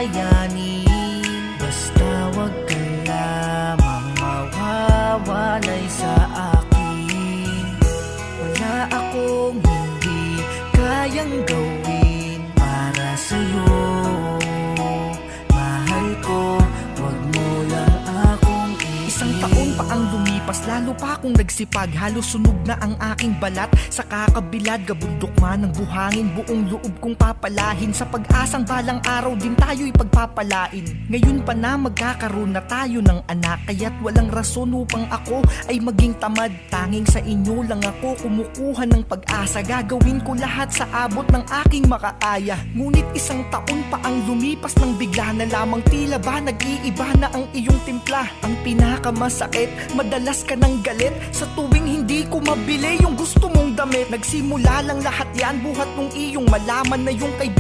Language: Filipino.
kakayanin. Basta wag ka lamang mawawalay sa akin. Wala akong hindi kayang gawin para sa'yo. Mahal ko, wag mo lang akong Isang taon pa ang lumipas, lalo pa akong nagsipag. Halos sunog na ang aking balat. Sa kakabilad, gabundok man ng buhangin. Buong loob kong papalahin, sa pag-asang balang araw din tayo'y pagpapalain. Ngayon pa na magkakaroon na tayo ng anak, kaya't walang rason upang ako ay maging tamad. Tanging sa inyo lang ako kumukuha ng pag-asa. Gagawin ko lahat sa abot ng aking makakaya. Ngunit isang taon pa ang lumipas nang bigla na lamang tila ba nag-iiba na ang iyong timpla. Ang pinakamasakit, madalas ka ng galit sa tuwing hindi ko mabili yung gusto mong damit. Nagsimula lang lahat yan buhat nung iyong malaman na yung kaibigan